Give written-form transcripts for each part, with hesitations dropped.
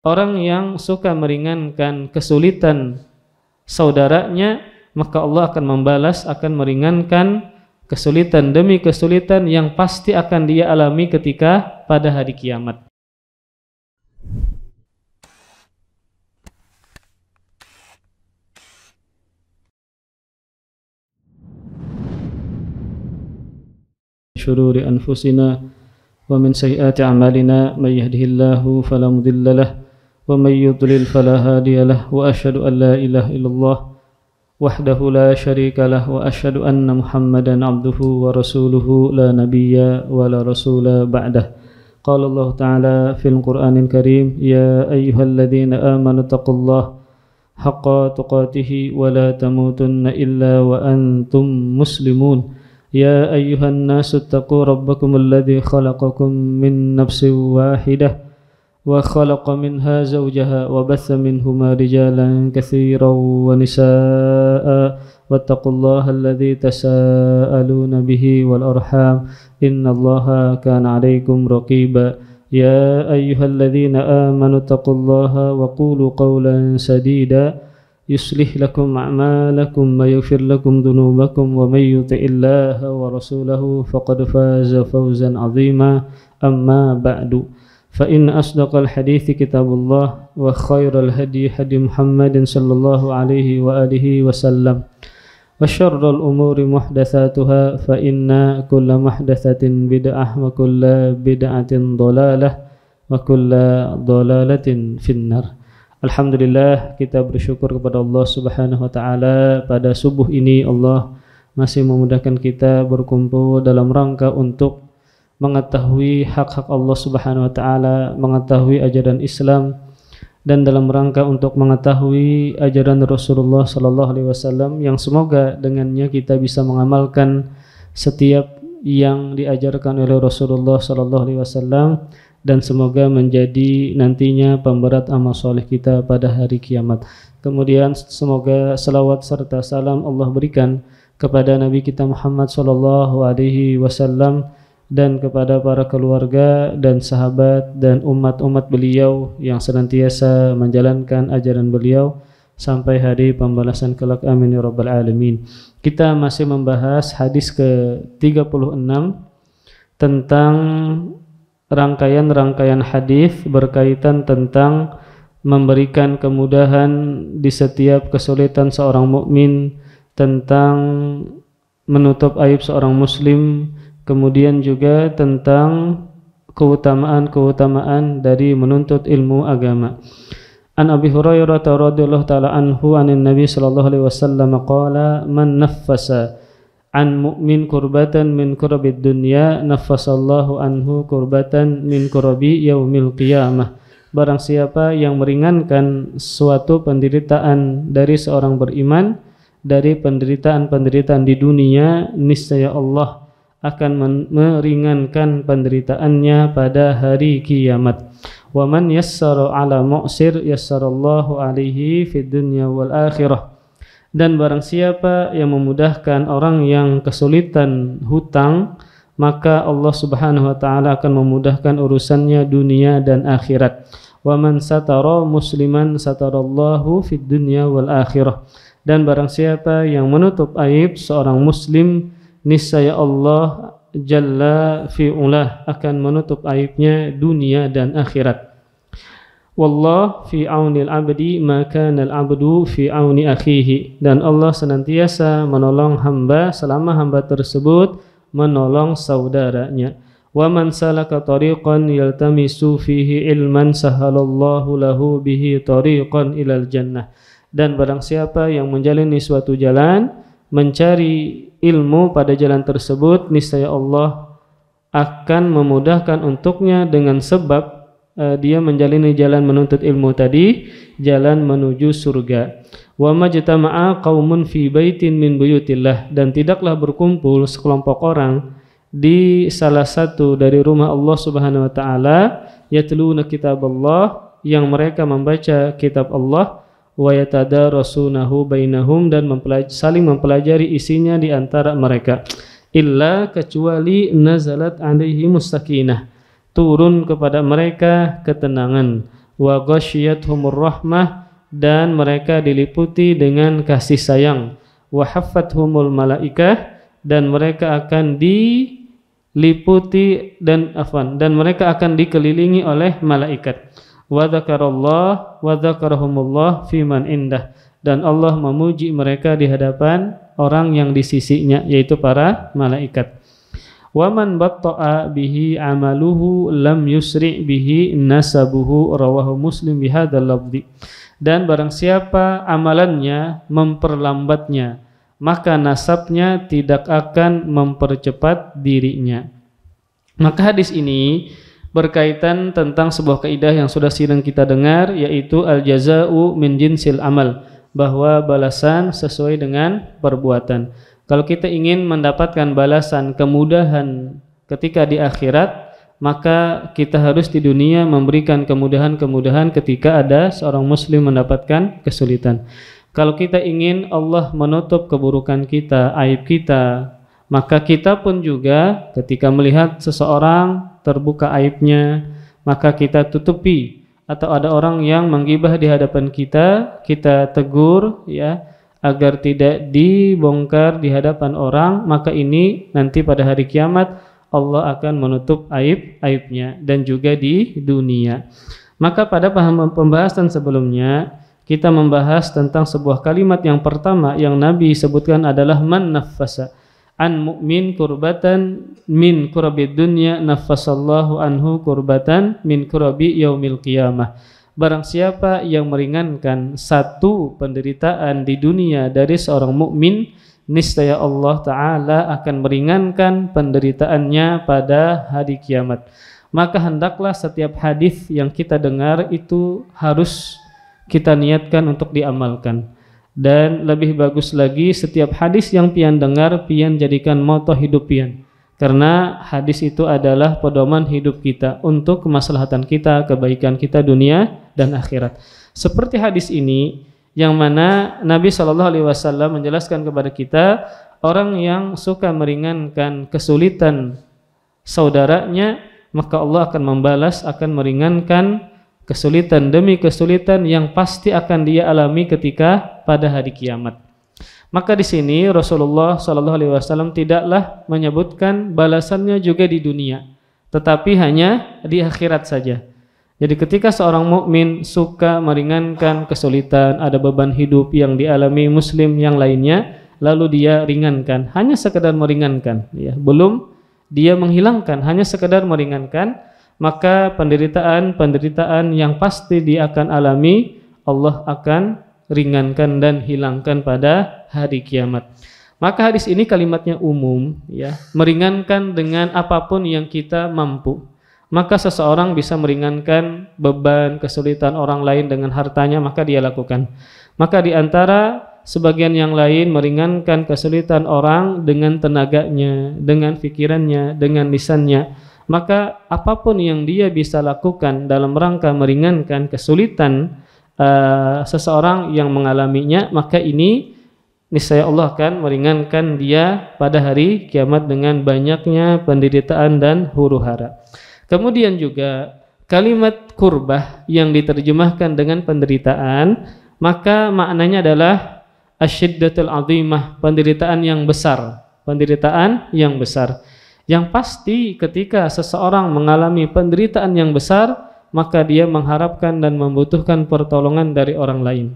orang yang suka meringankan kesulitan saudaranya, maka Allah akan membalas, akan meringankan kesulitan demi kesulitan yang pasti akan dia alami ketika pada hari kiamat. Syururi anfusina wa min sayyiati a'malina may yahdihillahu fala mudilla lahu wa may yudlil fala hadiya lahu wa asyhadu an la ilaha illallah wahdahu la syarika lahu wa asyhadu anna Muhammadan abduhu wa rasuluhu la nabiyya wa la rasula ba'dah. Qala Allah ta'ala fil Qur'anil Karim, ya ayyuhalladzina amanu taqullaha haqqa tuqatih wa la tamutunna illa wa antum muslimun. Ya ayyuhan nasu taqu rabbakum alladzi khalaqakum min nafsin wahidah wa khalaqa minha zawjaha wa batha minhuma rijalan katsiran wa nisaa'a wattaqullaha alladzi tasaaluna bihi wal arham innallaha kana 'alaikum raqiba. Ya ayyuhalladzina amanu taqullaha wa qulu qawlan sadida yuslih lakum a'malakum wa yaghfir lakum dhunubakum wa may yuti'illaha wa rasulahu faqad faza fawzan 'azima. Amma ba'du, fa in asdaqal hadithi kitabullah wa khairal hadi hadi Muhammadin sallallahu alaihi wa alihi wasallam wa syarrul umuri muhdatsatuha fa inna kulla muhdatsatin bid'ah wa kulla bid'atin dhalalah wa kulla dhalalatin finnar. Alhamdulillah, kita bersyukur kepada Allah Subhanahu wa taala, pada subuh ini Allah masih memudahkan kita berkumpul dalam rangka untuk mengetahui hak-hak Allah Subhanahu wa taala, mengetahui ajaran Islam, dan dalam rangka untuk mengetahui ajaran Rasulullah sallallahu alaihi wasallam yang semoga dengannya kita bisa mengamalkan setiap yang diajarkan oleh Rasulullah sallallahu alaihi wasallam, dan semoga menjadi nantinya pemberat amal soleh kita pada hari kiamat. Kemudian semoga salawat serta salam Allah berikan kepada Nabi kita Muhammad sallallahu alaihi wasallam dan kepada para keluarga dan sahabat dan umat-umat beliau yang senantiasa menjalankan ajaran beliau sampai hari pembalasan kelak. Amin ya rabbal alamin. Kita masih membahas hadis ke-36 tentang rangkaian-rangkaian hadis berkaitan tentang memberikan kemudahan di setiap kesulitan seorang mukmin, tentang menutup aib seorang muslim, kemudian juga tentang keutamaan-keutamaan dari menuntut ilmu agama. An Abi Hurairah radhiyallahu taala anhu anin Nabi sallallahu alaihi wasallam qala man naffasa an mu'min kurbatan min kurabid dunya naffasallahu anhu kurbatan min kurabi yaumil qiyamah. Barang siapa yang meringankan suatu penderitaan dari seorang beriman dari penderitaan-penderitaan di dunia, niscaya Allah akan meringankan penderitaannya pada hari kiamat. Wa man yassara ala mu'sir yassarallahu alaihi fid dunya wal akhirah. Dan barang siapa yang memudahkan orang yang kesulitan hutang, maka Allah Subhanahu wa taala akan memudahkan urusannya dunia dan akhirat. Wa man satara musliman satarallahu fid dunya wal akhirah. Dan barang siapa yang menutup aib seorang muslim, niscaya Allah jalla fi'ulah akan menutup aibnya dunia dan akhirat. Wallah fi aunil abdi ma kana al-abdu fi auni akhihi. Dan Allah senantiasa menolong hamba selama hamba tersebut menolong saudaranya. Wa man salaka tariqan yaltamisu fihi ilman sahalallahu lahu bihi tariqan ilal jannah. Dan barang siapa yang menjalani suatu jalan mencari ilmu pada jalan tersebut, niscaya Allah akan memudahkan untuknya dengan sebab dia menjalani jalan menuntut ilmu tadi, jalan menuju surga. Wa majtama'a qaumun fi baitin min buyutillah. Dan tidaklah berkumpul sekelompok orang di salah satu dari rumah Allah Subhanahu wa taala, yatluna kitaballah, yang mereka membaca kitab Allah, wa yatadarasunahu bainahum, dan saling mempelajari isinya di antara mereka, illa kecuali nazalat alaihi mustakinah, turun kepada mereka ketenangan. wa ghasyiyatuhumur rahmah, dan mereka diliputi dengan kasih sayang, wa haffathumul malaikah, dan mereka akan diliputi dan mereka akan dikelilingi oleh malaikat, wa dzakarallah wa dzakarahumullah fiman indah, dan Allah memuji mereka di hadapan orang yang di sisinya, yaitu para malaikat. Wa man batta'a bihi amaluhu lam yusri' bihi nasabuhu, rawahu Muslim bihadzal lafzi. Dan barang siapa amalannya memperlambatnya, maka nasabnya tidak akan mempercepat dirinya. Maka hadis ini berkaitan tentang sebuah kaidah yang sudah sering kita dengar, yaitu al-jaza'u min jinsil amal, bahwa balasan sesuai dengan perbuatan. Kalau kita ingin mendapatkan balasan kemudahan ketika di akhirat, maka kita harus di dunia memberikan kemudahan-kemudahan ketika ada seorang muslim mendapatkan kesulitan. Kalau kita ingin Allah menutup keburukan kita, aib kita, maka kita pun juga ketika melihat seseorang terbuka aibnya, maka kita tutupi. Atau ada orang yang menggibah di hadapan kita, kita tegur ya, agar tidak dibongkar di hadapan orang, maka ini nanti pada hari kiamat Allah akan menutup aib-aibnya, dan juga di dunia. Maka pada pembahasan sebelumnya kita membahas tentang sebuah kalimat yang pertama yang Nabi sebutkan adalah man naffasa an mu'min kurbatan min kurabid dunya naffasallahu anhu kurbatan min kurabi yaumil qiyamah. Barang siapa yang meringankan satu penderitaan di dunia dari seorang mukmin, niscaya Allah Ta'ala akan meringankan penderitaannya pada hari kiamat. Maka hendaklah setiap hadis yang kita dengar itu harus kita niatkan untuk diamalkan. Dan lebih bagus lagi, setiap hadis yang pian dengar, pian jadikan moto hidup pian. Karena hadis itu adalah pedoman hidup kita untuk kemaslahatan kita, kebaikan kita dunia dan akhirat. Seperti hadis ini, yang mana Nabi SAW menjelaskan kepada kita, orang yang suka meringankan kesulitan saudaranya, maka Allah akan membalas, akan meringankan kesulitan demi kesulitan yang pasti akan dia alami ketika pada hari kiamat. Maka di sini Rasulullah SAW tidaklah menyebutkan balasannya juga di dunia, tetapi hanya di akhirat saja. Jadi ketika seorang mukmin suka meringankan kesulitan, ada beban hidup yang dialami muslim yang lainnya, lalu dia ringankan, hanya sekedar meringankan, ya, belum dia menghilangkan, hanya sekedar meringankan, maka penderitaan yang pasti dia akan alami, Allah akan ringankan dan hilangkan pada hari kiamat. Maka hadis ini kalimatnya umum, ya, meringankan dengan apapun yang kita mampu. Maka seseorang bisa meringankan beban kesulitan orang lain dengan hartanya, maka dia lakukan. Maka di antara sebagian yang lain meringankan kesulitan orang dengan tenaganya, dengan pikirannya, dengan lisannya. Maka apapun yang dia bisa lakukan dalam rangka meringankan kesulitan seseorang yang mengalaminya, maka ini niscaya Allah akan meringankan dia pada hari kiamat dengan banyaknya penderitaan dan huru-hara. Kemudian juga kalimat kurbah yang diterjemahkan dengan penderitaan, maka maknanya adalah asyiddatul azimah, penderitaan yang besar, penderitaan yang besar. Yang pasti ketika seseorang mengalami penderitaan yang besar, maka dia mengharapkan dan membutuhkan pertolongan dari orang lain.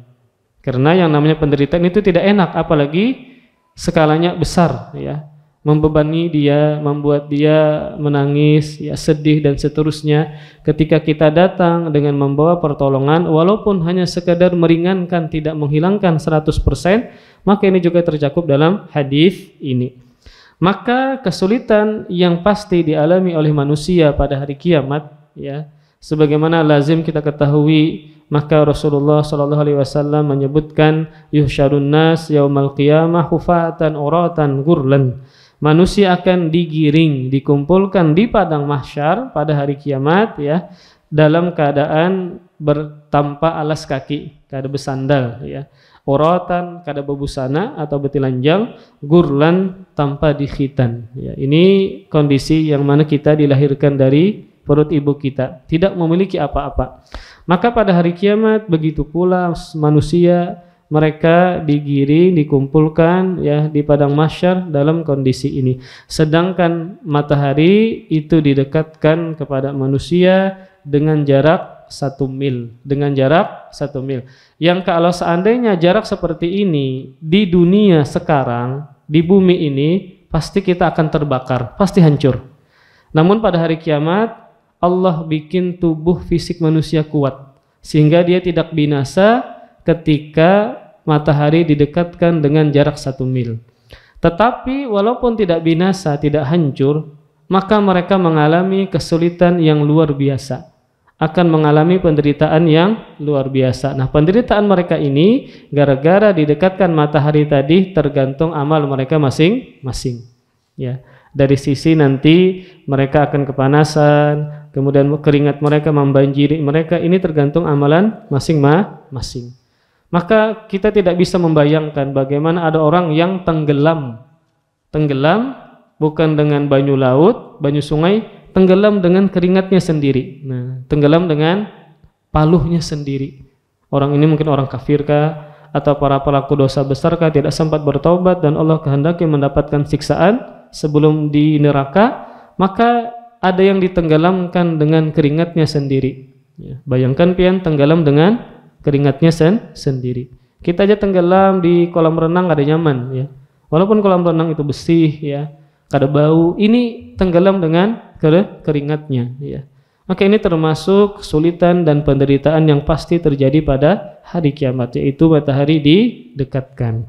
Karena yang namanya penderitaan itu tidak enak, apalagi skalanya besar, ya, membebani dia, membuat dia menangis, ya, sedih dan seterusnya. Ketika kita datang dengan membawa pertolongan, walaupun hanya sekadar meringankan, tidak menghilangkan 100%, maka ini juga tercakup dalam hadis ini. Maka kesulitan yang pasti dialami oleh manusia pada hari kiamat, ya, sebagaimana lazim kita ketahui, maka Rasulullah SAW menyebutkan yuhsyarun nas yaumal qiyamah hufatan uratan gurlan. Manusia akan digiring, dikumpulkan di padang mahsyar pada hari kiamat, ya, dalam keadaan bertanpa alas kaki, keadaan bersandal, ya. Uratan kada bebusana atau betilanjang, gurlan tanpa dikhitan, ya. Ini kondisi yang mana kita dilahirkan dari perut ibu kita, tidak memiliki apa-apa. Maka pada hari kiamat begitu pula manusia, mereka digiring, dikumpulkan ya di padang mahsyar dalam kondisi ini. Sedangkan matahari itu didekatkan kepada manusia dengan jarak 1 mil, Yang kalau seandainya jarak seperti ini di dunia sekarang, di bumi ini, pasti kita akan terbakar, pasti hancur. Namun pada hari kiamat Allah bikin tubuh fisik manusia kuat sehingga dia tidak binasa ketika matahari didekatkan dengan jarak 1 mil. Tetapi walaupun tidak binasa, tidak hancur, maka mereka mengalami kesulitan yang luar biasa, akan mengalami penderitaan yang luar biasa. Nah, penderitaan mereka ini gara-gara didekatkan matahari tadi tergantung amal mereka masing-masing. Ya, dari sisi nanti mereka akan kepanasan, kemudian keringat mereka membanjiri mereka, ini tergantung amalan masing-masing. Maka kita tidak bisa membayangkan bagaimana ada orang yang tenggelam bukan dengan banyu laut, banyu sungai, tenggelam dengan keringatnya sendiri. Nah, tenggelam dengan paluhnya sendiri. Orang ini mungkin orang kafirkah atau para pelaku dosa besarkah, tidak sempat bertaubat dan Allah kehendaki mendapatkan siksaan sebelum di neraka, maka ada yang ditenggelamkan dengan keringatnya sendiri. Ya, bayangkan pian tenggelam dengan keringatnya sendiri. Kita aja tenggelam di kolam renang ada nyaman ya. Walaupun kolam renang itu bersih ya, kada bau, ini tenggelam dengan keringatnya ya. Maka ini termasuk kesulitan dan penderitaan yang pasti terjadi pada hari kiamat, yaitu matahari didekatkan.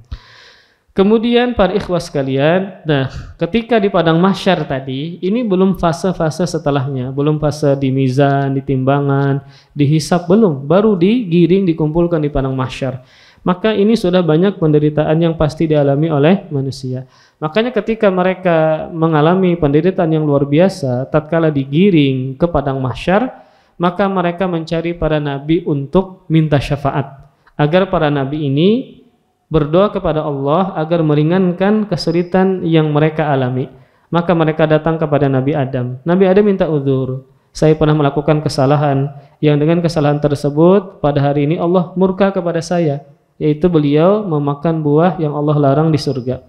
Kemudian para ikhwas sekalian, nah ketika di padang mahsyar tadi, ini belum fase-fase setelahnya, belum fase di mizan, di timbangan, dihisab, belum, baru digiring, dikumpulkan di padang mahsyar. Maka ini sudah banyak penderitaan yang pasti dialami oleh manusia. Makanya ketika mereka mengalami penderitaan yang luar biasa, tatkala digiring ke padang mahsyar, maka mereka mencari para nabi untuk minta syafaat, agar para nabi ini berdoa kepada Allah agar meringankan kesulitan yang mereka alami. Maka mereka datang kepada Nabi Adam. Nabi Adam minta uzur. Saya pernah melakukan kesalahan, yang dengan kesalahan tersebut pada hari ini Allah murka kepada saya, yaitu beliau memakan buah yang Allah larang di surga.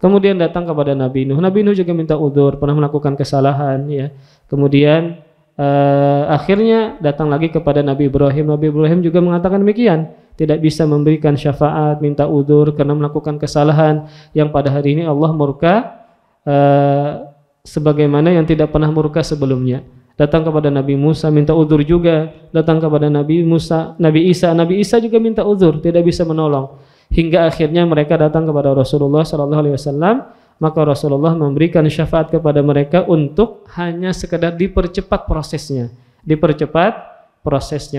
Kemudian datang kepada Nabi Nuh. Nabi Nuh juga minta uzur, pernah melakukan kesalahan ya. Kemudian akhirnya datang lagi kepada Nabi Ibrahim. Nabi Ibrahim juga mengatakan demikian, tidak bisa memberikan syafaat, minta uzur karena melakukan kesalahan yang pada hari ini Allah murka sebagaimana yang tidak pernah murka sebelumnya. Datang kepada Nabi Musa minta uzur juga, datang kepada Nabi Isa juga minta uzur, tidak bisa menolong. Hingga akhirnya mereka datang kepada Rasulullah SAW, maka Rasulullah memberikan syafaat kepada mereka untuk hanya sekedar dipercepat prosesnya.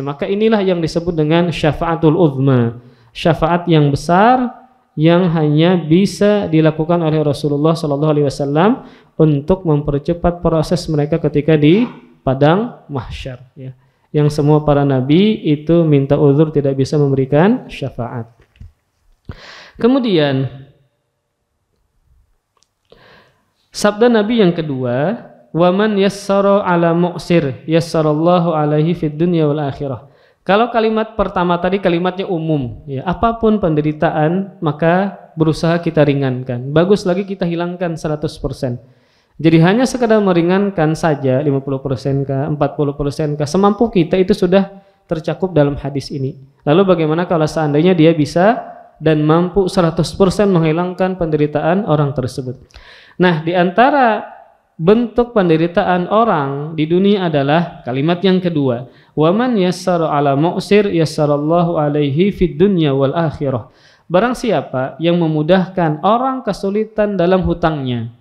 Maka inilah yang disebut dengan syafaatul uzma, syafaat yang besar yang hanya bisa dilakukan oleh Rasulullah SAW untuk mempercepat proses mereka ketika di padang mahsyar ya. Yang semua para nabi itu minta uzur, tidak bisa memberikan syafaat. Kemudian sabda Nabi yang kedua, waman yassara ala mu'sir yassarallahu alaihi fid dunya wal akhirah. Kalau kalimat pertama tadi kalimatnya umum ya, apapun penderitaan maka berusaha kita ringankan. Bagus lagi kita hilangkan 100%. Jadi hanya sekedar meringankan saja 50% kah, 40% kah, semampu kita itu sudah tercakup dalam hadis ini. Lalu bagaimana kalau seandainya dia bisa dan mampu 100% menghilangkan penderitaan orang tersebut. Nah, di antara bentuk penderitaan orang di dunia adalah kalimat yang kedua, waman yassara ala mu'sir yassarallahu alaihi fid dunya wal akhirah. Barang siapa yang memudahkan orang kesulitan dalam hutangnya,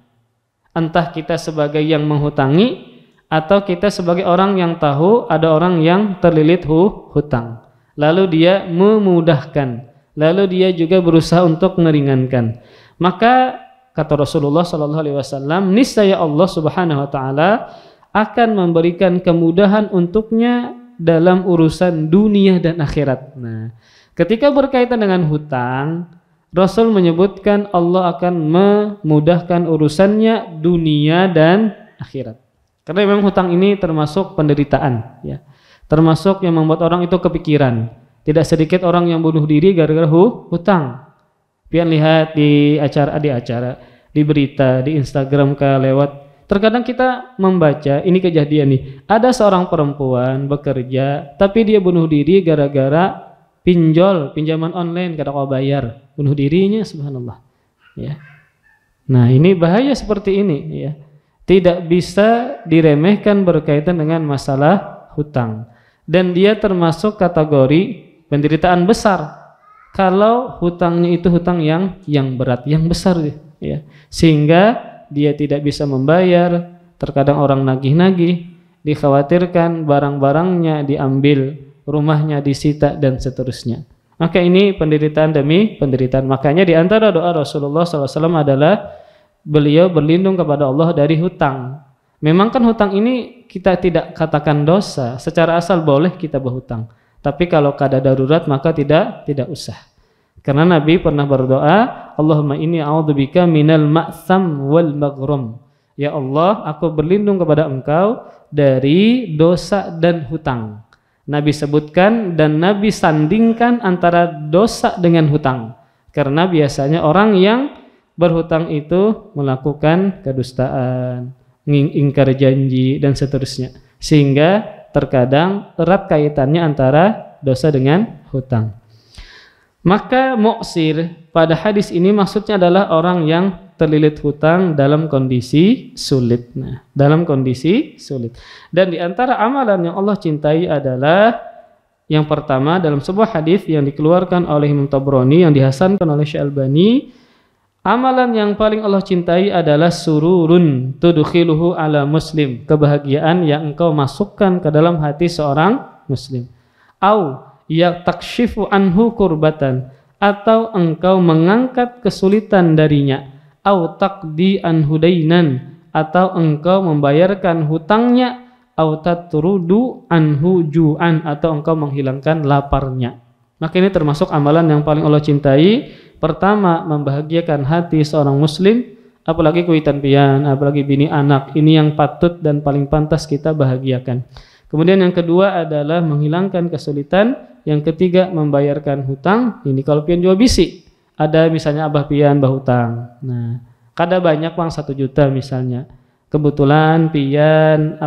entah kita sebagai yang menghutangi atau kita sebagai orang yang tahu ada orang yang terlilit hutang, lalu dia memudahkan, lalu dia juga berusaha untuk meringankan, maka kata Rasulullah SAW, niscaya Allah Subhanahu Wa Taala akan memberikan kemudahan untuknya dalam urusan dunia dan akhirat. Nah, ketika berkaitan dengan hutang, Rasul menyebutkan Allah akan memudahkan urusannya dunia dan akhirat. Karena memang hutang ini termasuk penderitaan. Ya. Termasuk yang membuat orang itu kepikiran. Tidak sedikit orang yang bunuh diri gara-gara hutang. Pian lihat di acara, di berita, di Instagram lewat. Terkadang kita membaca, ini kejadian nih. Ada seorang perempuan bekerja, tapi dia bunuh diri gara-gara pinjaman online kada kau bayar. Bunuh dirinya, subhanallah. Ya. Nah, ini bahaya seperti ini, ya. Tidak bisa diremehkan berkaitan dengan masalah hutang. Dan dia termasuk kategori penderitaan besar kalau hutangnya itu hutang yang berat, yang besar, ya. Sehingga dia tidak bisa membayar, terkadang orang nagih-nagih, dikhawatirkan barang-barangnya diambil, rumahnya disita dan seterusnya. Maka ini penderitaan demi penderitaan. Makanya di antara doa Rasulullah SAW adalah beliau berlindung kepada Allah dari hutang. Memang kan hutang ini kita tidak katakan dosa, secara asal boleh kita berhutang. Tapi kalau kada darurat maka tidak usah. Karena Nabi pernah berdoa, Allahumma inni a'udzubika minal ma'tham wal maghrum. Ya Allah, aku berlindung kepada Engkau dari dosa dan hutang. Nabi sebutkan dan Nabi sandingkan antara dosa dengan hutang. Karena biasanya orang yang berhutang itu melakukan kedustaan, ingkar janji dan seterusnya. Sehingga terkadang erat kaitannya antara dosa dengan hutang. Maka mu'sir pada hadis ini maksudnya adalah orang yang terlilit hutang dalam kondisi sulit. Nah, dalam kondisi sulit. Dan di antara amalan yang Allah cintai adalah yang pertama dalam sebuah hadis yang dikeluarkan oleh Imam Tabrani yang dihasankan oleh Syekh Albani, amalan yang paling Allah cintai adalah sururun tudkhiluhu ala muslim, kebahagiaan yang engkau masukkan ke dalam hati seorang muslim. Au ya takshifu anhu kurbatan, atau engkau mengangkat kesulitan darinya. Au taqdi anhu dainan, atau engkau membayarkan hutangnya. Au tatrudu anhu ju'an, atau engkau menghilangkan laparnya. Maka ini termasuk amalan yang paling Allah cintai. Pertama, membahagiakan hati seorang muslim, apalagi kuitan pian, apalagi bini anak. Ini yang patut dan paling pantas kita bahagiakan. Kemudian yang kedua adalah menghilangkan kesulitan. Yang ketiga, membayarkan hutang. Ini kalau pian jual bisi, ada misalnya abah pian bahutang. Nah, kada banyak uang 1 juta misalnya. Kebetulan pian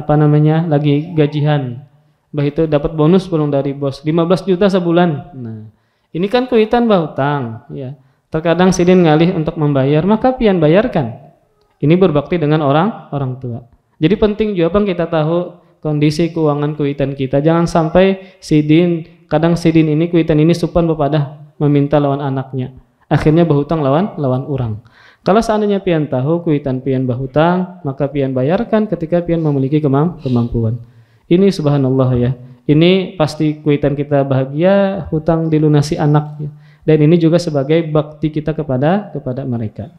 lagi gajian. Bah itu dapat bonus belum dari bos 15 juta sebulan. Nah, ini kan kuitan bahutang, ya. Terkadang sidin ngalih untuk membayar, maka pian bayarkan. Ini berbakti dengan orang tua. Jadi penting juga kita tahu kondisi keuangan kuitan kita. Jangan sampai kadang sidin ini kuitan ini supan bepadah meminta lawan anaknya. Akhirnya berhutang lawan orang. Kalau seandainya pian tahu kuitan pian berhutang, maka pian bayarkan ketika pian memiliki kemampuan. Ini subhanallah, ya. Ini pasti kuitan kita bahagia, hutang dilunasi anak, ya. Dan ini juga sebagai bakti kita kepada mereka.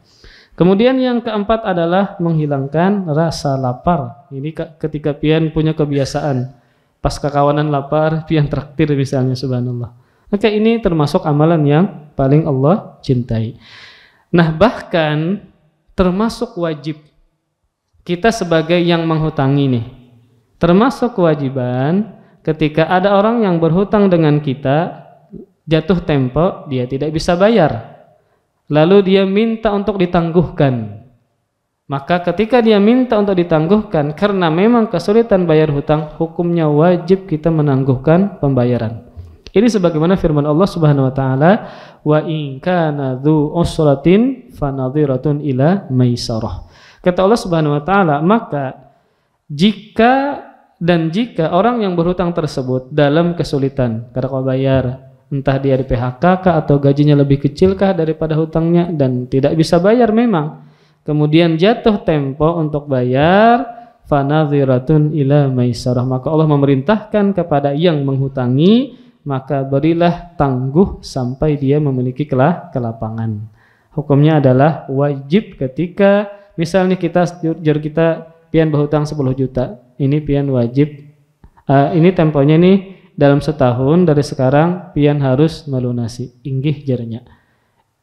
Kemudian yang keempat adalah menghilangkan rasa lapar. Ini ketika pian punya kebiasaan pas kekawanan lapar, pian traktir misalnya, subhanallah. Maka ini termasuk amalan yang paling Allah cintai. Nah, bahkan termasuk wajib kita sebagai yang menghutangi nih. Termasuk kewajiban ketika ada orang yang berhutang dengan kita, jatuh tempo, dia tidak bisa bayar. Lalu dia minta untuk ditangguhkan. Maka ketika dia minta untuk ditangguhkan karena memang kesulitan bayar hutang, hukumnya wajib kita menangguhkan pembayaran. Ini sebagaimana firman Allah Subhanahu wa taala, wa in kana dzu usratin fanadhiratun ila maisarah. Kata Allah Subhanahu wa taala, maka jika orang yang berhutang tersebut dalam kesulitan, kada kau bayar, entah dia di PHK kah atau gajinya lebih kecil kah daripada hutangnya dan tidak bisa bayar memang, kemudian jatuh tempo untuk bayar, fanadhiratun ila maisarah, maka Allah memerintahkan kepada yang menghutangi, maka berilah tangguh sampai dia memiliki kelapangan. Hukumnya adalah wajib ketika misalnya kita pian berhutang 10 juta, ini pian wajib, ini temponya nih dalam setahun dari sekarang pian harus melunasi, inggih jarnya.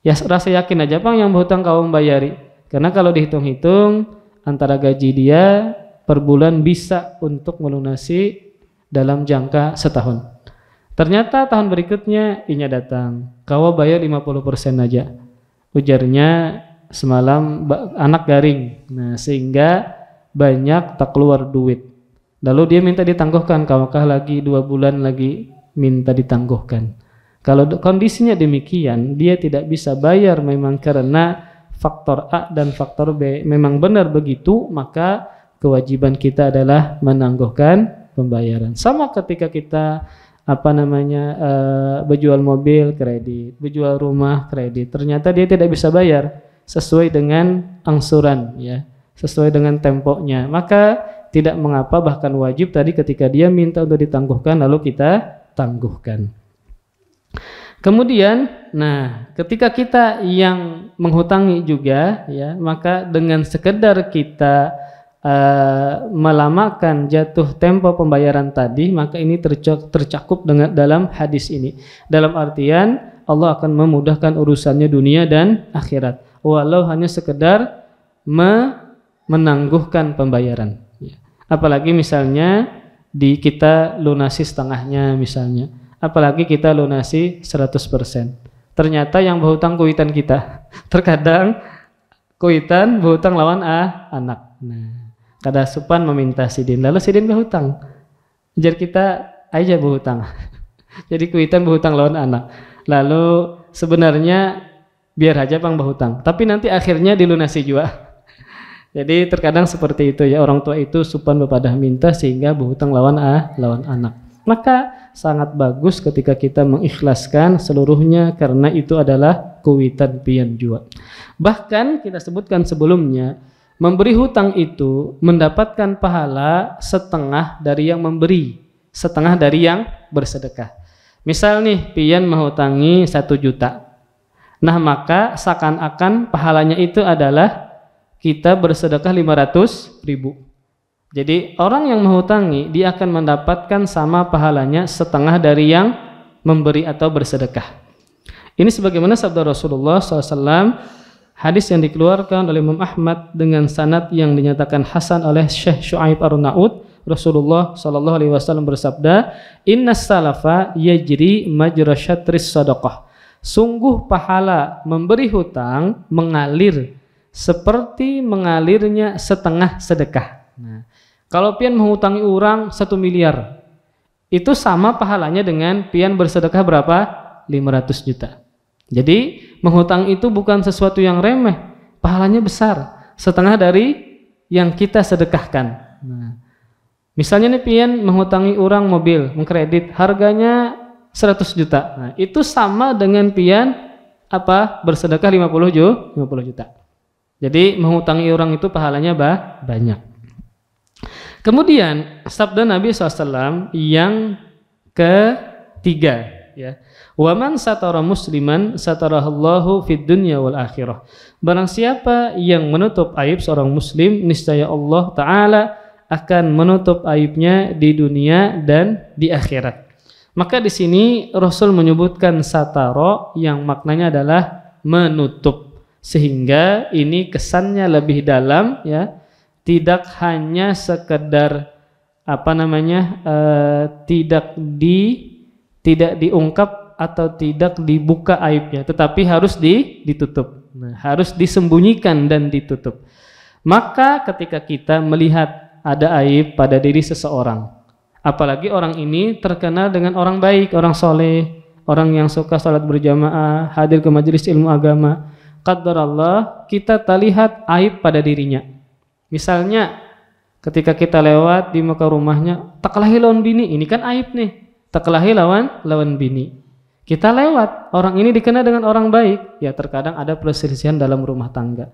Ya rasa yakin aja Bang yang berhutang kau membayari, karena kalau dihitung-hitung antara gaji dia per bulan bisa untuk melunasi dalam jangka setahun. Ternyata tahun berikutnya inya datang, kau bayar 50% aja. Ujarnya semalam anak garing, nah sehingga banyak tak keluar duit. Lalu dia minta ditangguhkan, kaukah lagi 2 bulan lagi minta ditangguhkan. Kalau kondisinya demikian, dia tidak bisa bayar memang karena faktor A dan faktor B memang benar begitu, maka kewajiban kita adalah menangguhkan pembayaran. Sama ketika kita berjual mobil kredit, berjual rumah kredit, ternyata dia tidak bisa bayar sesuai dengan angsuran, ya, sesuai dengan temponya, maka tidak mengapa, bahkan wajib tadi ketika dia minta untuk ditangguhkan lalu kita tangguhkan. Kemudian, nah, ketika kita yang menghutangi juga, ya, maka dengan sekedar kita melamakan jatuh tempo pembayaran tadi, maka ini tercakup dengan dalam hadis ini. Dalam artian Allah akan memudahkan urusannya dunia dan akhirat, walau hanya sekedar menangguhkan pembayaran. Ya. Apalagi misalnya kita lunasi setengahnya misalnya, apalagi kita lunasi 100%. Ternyata yang berhutang kuitan kita. Terkadang kuitan berhutang lawan anak. Nah, kada supan meminta sidin, lalu sidin berhutang. Jadi kita aja berhutang. Jadi kuitan berhutang lawan anak. Lalu sebenarnya biar aja pang berhutang, tapi nanti akhirnya dilunasi juga. Jadi terkadang seperti itu, ya, orang tua itu supan bepadah minta sehingga berhutang lawan anak. Maka sangat bagus ketika kita mengikhlaskan seluruhnya karena itu adalah kuitan pian jua. Bahkan kita sebutkan sebelumnya, memberi hutang itu mendapatkan pahala setengah dari yang memberi, setengah dari yang bersedekah. Misal nih, pian menghutangi 1 juta. Nah, maka seakan-akan pahalanya itu adalah kita bersedekah 500.000. Jadi orang yang menghutangi dia akan mendapatkan sama pahalanya setengah dari yang memberi atau bersedekah. Ini sebagaimana sabda Rasulullah SAW, hadis yang dikeluarkan oleh Imam Ahmad dengan sanad yang dinyatakan hasan oleh Syekh Syu'aib Ar-Naud. Rasulullah SAW bersabda, Innas salafa yajri majra syatris sadaqah. Sungguh pahala memberi hutang mengalir seperti mengalirnya setengah sedekah. Nah, kalau pian menghutangi orang 1 miliar, itu sama pahalanya dengan pian bersedekah berapa? 500 juta. Jadi menghutang itu bukan sesuatu yang remeh, pahalanya besar, setengah dari yang kita sedekahkan. Nah, misalnya nih pian menghutangi orang mobil, mengkredit, harganya 100 juta. Nah, itu sama dengan pian bersedekah 50 juta. Jadi menghutangi orang itu pahalanya banyak. Kemudian sabda Nabi SAW yang ketiga, ya. Wa man satara musliman satarahallahu fid dunya wal akhirah. Barang siapa yang menutup aib seorang muslim, niscaya Allah Ta'ala akan menutup aibnya di dunia dan di akhirat. Maka di sini Rasul menyebutkan satara yang maknanya adalah menutup, sehingga ini kesannya lebih dalam, ya, tidak hanya sekedar tidak diungkap atau tidak dibuka aibnya, tetapi harus ditutup. Nah, harus disembunyikan dan ditutup. Maka ketika kita melihat ada aib pada diri seseorang, apalagi orang ini terkenal dengan orang baik, orang soleh, orang yang suka salat berjamaah, hadir ke majelis ilmu agama, qadarallah kita lihat aib pada dirinya. Misalnya ketika kita lewat di muka rumahnya, taklahi lawan bini, ini kan aib nih, taklahi lawan bini. Kita lewat, orang ini dikenal dengan orang baik, ya terkadang ada perselisihan dalam rumah tangga.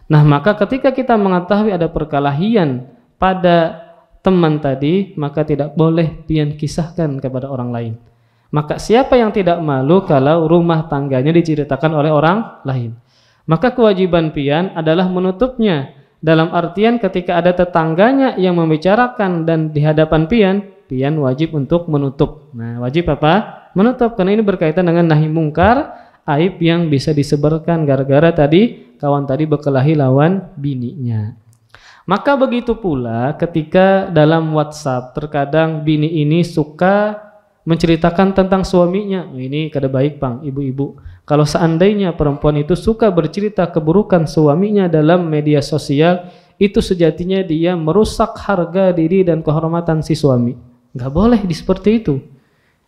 Nah, maka ketika kita mengetahui ada perkelahian pada teman tadi, maka tidak boleh pian kisahkan kepada orang lain. Maka siapa yang tidak malu kalau rumah tangganya diceritakan oleh orang lain? Maka kewajiban pian adalah menutupnya. Dalam artian ketika ada tetangganya yang membicarakan dan di hadapan pian wajib untuk menutup. Nah, wajib apa? Menutup, karena ini berkaitan dengan nahi mungkar, aib yang bisa disebarkan gara-gara tadi kawan tadi berkelahi lawan bininya. Maka begitu pula ketika dalam WhatsApp terkadang bini ini suka menceritakan tentang suaminya. Ini kada baik, Bang, ibu-ibu. Kalau seandainya perempuan itu suka bercerita keburukan suaminya dalam media sosial, itu sejatinya dia merusak harga diri dan kehormatan si suami. Nggak boleh seperti itu.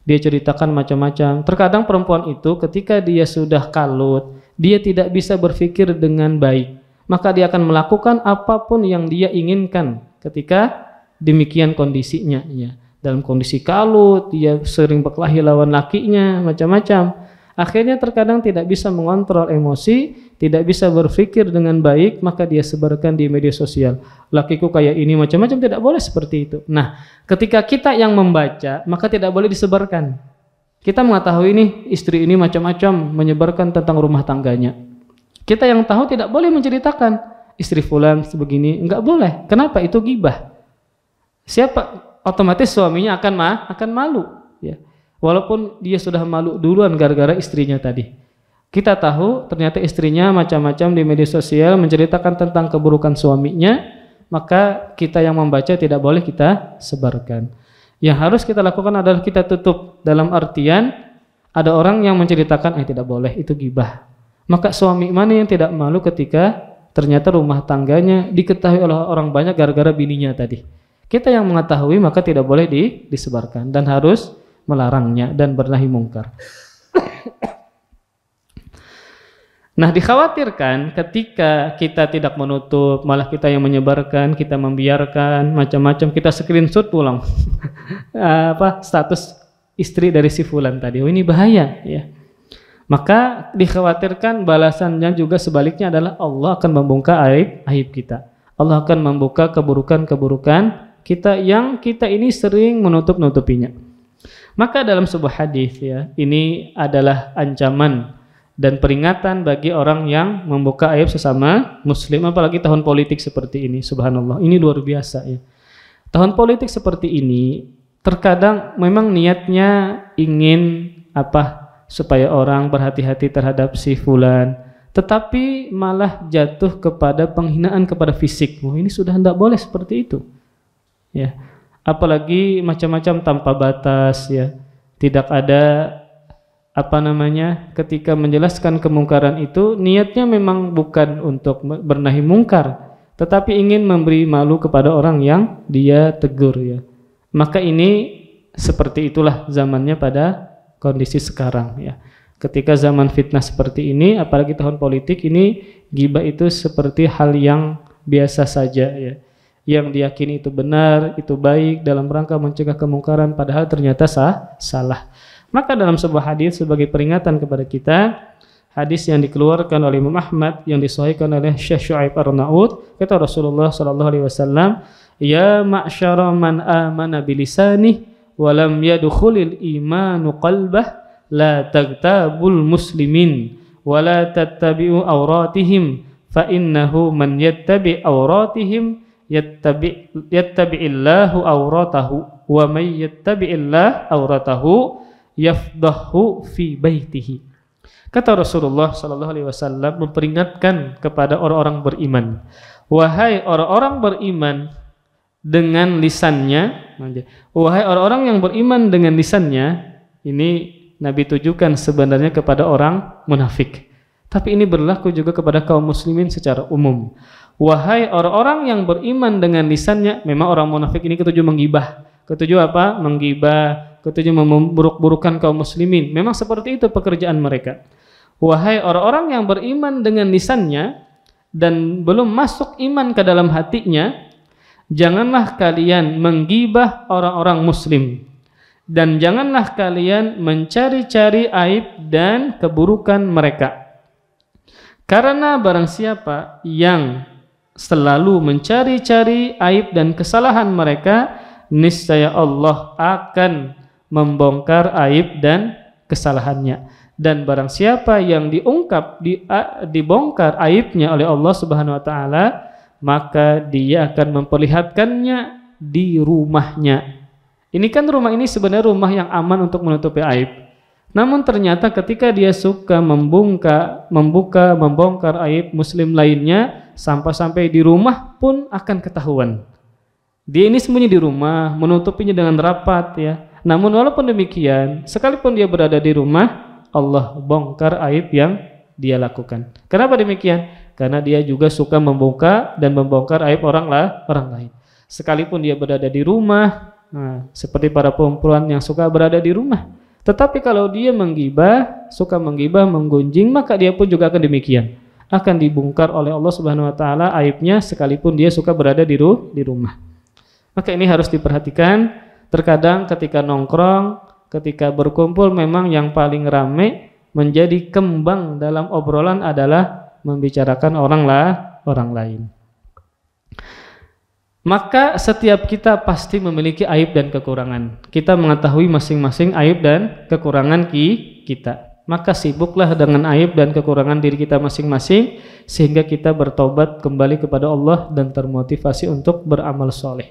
Dia ceritakan macam-macam. Terkadang perempuan itu ketika dia sudah kalut, dia tidak bisa berpikir dengan baik, maka dia akan melakukan apapun yang dia inginkan ketika demikian kondisinya. Ya. Dalam kondisi kalut, dia sering berkelahi lawan lakinya, macam-macam. Akhirnya terkadang tidak bisa mengontrol emosi, tidak bisa berpikir dengan baik, maka dia sebarkan di media sosial. Lakiku kayak ini, macam-macam, tidak boleh seperti itu. Nah, ketika kita yang membaca, maka tidak boleh disebarkan. Kita mengetahui ini, istri ini macam-macam, menyebarkan tentang rumah tangganya. Kita yang tahu tidak boleh menceritakan, istri fulan sebegini, enggak boleh. Kenapa? Itu ghibah. Siapa? Otomatis suaminya akan malu. Ya. Walaupun dia sudah malu duluan gara-gara istrinya tadi. Kita tahu ternyata istrinya macam-macam di media sosial menceritakan tentang keburukan suaminya, maka kita yang membaca tidak boleh kita sebarkan. Yang harus kita lakukan adalah kita tutup, dalam artian ada orang yang menceritakan tidak boleh, itu ghibah. Maka suami mana yang tidak malu ketika ternyata rumah tangganya diketahui oleh orang banyak gara-gara bininya tadi. Kita yang mengetahui maka tidak boleh disebarkan dan harus melarangnya dan bernahi mungkar. Nah, dikhawatirkan ketika kita tidak menutup, malah kita yang menyebarkan, kita membiarkan macam-macam, kita screenshot pulang status istri dari si fulan tadi. Oh, ini bahaya ya. Maka dikhawatirkan balasannya juga sebaliknya adalah Allah akan membongkar aib kita. Allah akan membuka keburukan-keburukan kita yang kita ini sering menutup-nutupinya. Maka dalam sebuah hadis ya, ini adalah ancaman dan peringatan bagi orang yang membuka aib sesama muslim, apalagi tahun politik seperti ini. Subhanallah, ini luar biasa ya. Tahun politik seperti ini terkadang memang niatnya ingin supaya orang berhati-hati terhadap si fulan, tetapi malah jatuh kepada penghinaan kepada fisik. Ini sudah tidak boleh seperti itu. Ya. Apalagi macam-macam tanpa batas ya. Tidak ada ketika menjelaskan kemungkaran itu niatnya memang bukan untuk bernahi mungkar, tetapi ingin memberi malu kepada orang yang dia tegur ya. Maka ini seperti itulah zamannya pada kondisi sekarang ya. Ketika zaman fitnah seperti ini, apalagi tahun politik ini, ghibah itu seperti hal yang biasa saja ya. Yang diyakini itu benar, itu baik dalam rangka mencegah kemungkaran, padahal ternyata salah. Maka dalam sebuah hadis sebagai peringatan kepada kita, hadis yang dikeluarkan oleh Imam Ahmad yang disahihkan oleh Syekh Syu'aib Ar-Naud, kata Rasulullah sallallahu alaihi wasallam, "Ya ma'syara man amana bilisanih wa lam yadkhulil imanu qalbah, la taghtabul muslimin wa la tattabi'u awratihim, fa innahu man yattabi' awratihim yattabi'illahu awratahu wa may yattabi'illah awratahu yafdahu fi baitihi." Kata Rasulullah sallallahu alaihi wasallam memperingatkan kepada orang-orang beriman, wahai orang-orang beriman dengan lisannya, wahai orang-orang yang beriman dengan lisannya. Ini Nabi tujukan sebenarnya kepada orang munafik, tapi ini berlaku juga kepada kaum muslimin secara umum. Wahai orang-orang yang beriman dengan lisannya, memang orang munafik ini ketujuh menggibah. Ketujuh apa? Menggibah, ketujuh memburuk-burukan kaum muslimin. Memang seperti itu pekerjaan mereka. Wahai orang-orang yang beriman dengan lisannya dan belum masuk iman ke dalam hatinya, janganlah kalian menggibah orang-orang muslim, dan janganlah kalian mencari-cari aib dan keburukan mereka. Karena barang siapa yang selalu mencari-cari aib dan kesalahan mereka, niscaya Allah akan membongkar aib dan kesalahannya. Dan barang siapa yang dibongkar aibnya oleh Allah Subhanahu wa taala, maka dia akan memperlihatkannya di rumahnya. Ini kan rumah ini sebenarnya rumah yang aman untuk menutupi aib. Namun ternyata ketika dia suka membongkar aib muslim lainnya, sampai di rumah pun akan ketahuan. Dia ini sembunyi di rumah, menutupinya dengan rapat ya. Namun walaupun demikian, sekalipun dia berada di rumah, Allah bongkar aib yang dia lakukan. Kenapa demikian? Karena dia juga suka membuka dan membongkar aib orang lain. Sekalipun dia berada di rumah, seperti para perempuan yang suka berada di rumah. Tetapi kalau dia menggibah, suka menggibah, menggunjing, maka dia pun juga akan demikian. Akan dibongkar oleh Allah Subhanahu wa taala aibnya sekalipun dia suka berada di rumah. Maka ini harus diperhatikan. Terkadang ketika nongkrong, ketika berkumpul memang yang paling rame menjadi kembang dalam obrolan adalah membicarakan orang lain. Maka setiap kita pasti memiliki aib dan kekurangan. Kita mengetahui masing-masing aib dan kekurangan kita. Maka sibuklah dengan aib dan kekurangan diri kita masing-masing sehingga kita bertobat kembali kepada Allah dan termotivasi untuk beramal soleh.